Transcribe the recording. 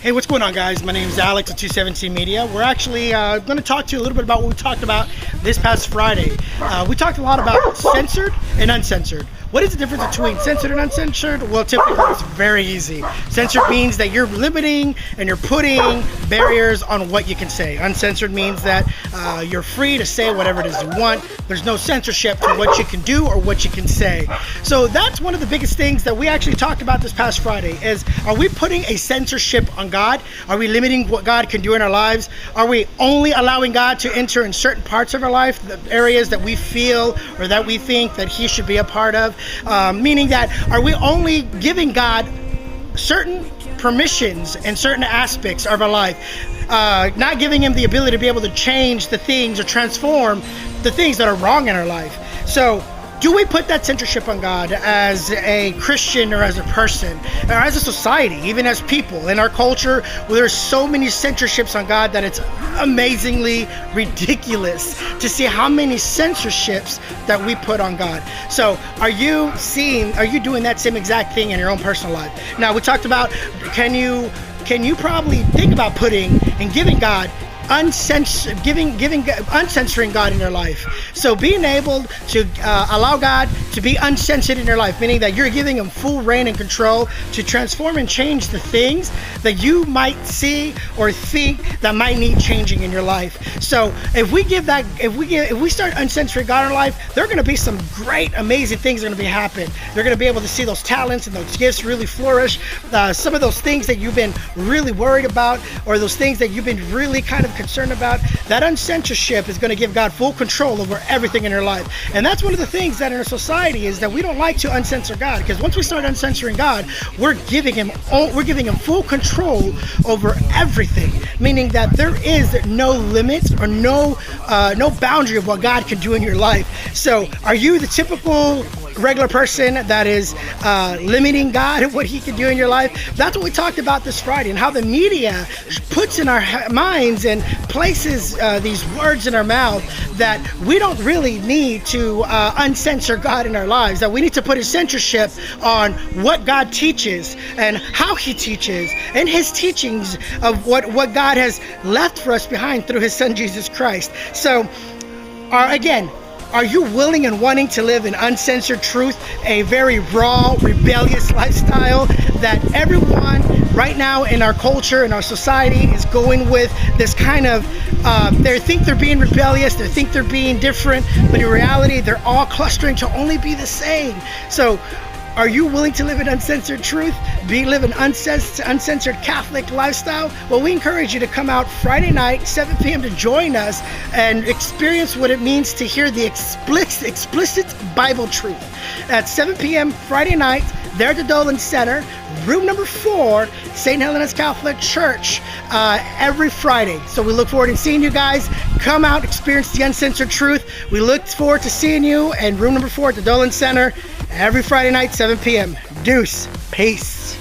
Hey, what's going on, guys? My name is Alex at 217 Media. We're actually going to talk to you a little bit about what we talked about this past Friday. We talked a lot about censored and uncensored. What is the difference between censored and uncensored? Well, typically it's very easy. Censored means that you're limiting and you're putting barriers on what you can say. Uncensored means that you're free to say whatever it is you want. There's no censorship to what you can do or what you can say. So that's one of the biggest things that we actually talked about this past Friday is, are we putting a censorship on God? Are we limiting what God can do in our lives? Are we only allowing God to enter in certain parts of our life, the areas that we feel or that we think that He should be a part of? Meaning that, are we only giving God certain permissions and certain aspects of our life, not giving Him the ability to be able to change the things or transform the things that are wrong in our life? So do we put that censorship on God as a Christian or as a person or as a society, even as people in our culture, where there's so many censorships on God that it's amazingly ridiculous to see how many censorships that we put on God? So are you doing that same exact thing in your own personal life? Now, we talked about, can you probably think about putting and giving God uncensoring God in your life. So being able to allow God to be uncensored in your life, meaning that you're giving Him full reign and control to transform and change the things that you might see or think that might need changing in your life. So if we start uncensoring God in our life, there are going to be some great, amazing things that are going to be happening. They're going to be able to see those talents and those gifts really flourish. Some of those things that you've been really worried about, or those things that you've been really kind of concerned about, that uncensorship is going to give God full control over everything in your life. And that's one of the things that in our society is that we don't like to uncensor God, because once we start uncensoring God, we're giving him full control over everything, meaning that there is no limits or no boundary of what God can do in your life. So are you the typical regular person that is limiting God and what He can do in your life? That's what we talked about this Friday, and how the media puts in our minds and places these words in our mouth that we don't really need to uncensor God in our lives, that we need to put a censorship on what God teaches and how He teaches and His teachings of what God has left for us behind through His Son Jesus Christ. So are you willing and wanting to live in uncensored truth, a very raw, rebellious lifestyle that everyone right now in our culture, in our society, is going with this kind of, they think they're being rebellious, they think they're being different, but in reality, they're all clustering to only be the same. So are you willing to live in uncensored truth? Live an uncensored Catholic lifestyle? Well, we encourage you to come out Friday night, 7 p.m. to join us and experience what it means to hear the explicit Bible truth. At 7 p.m. Friday night, there at the Dolan Center, room number 4, St. Helena's Catholic Church, every Friday. So we look forward to seeing you guys. Come out, experience the uncensored truth. We look forward to seeing you in room number 4 at the Dolan Center every Friday night, 7 p.m. Deuce. Peace.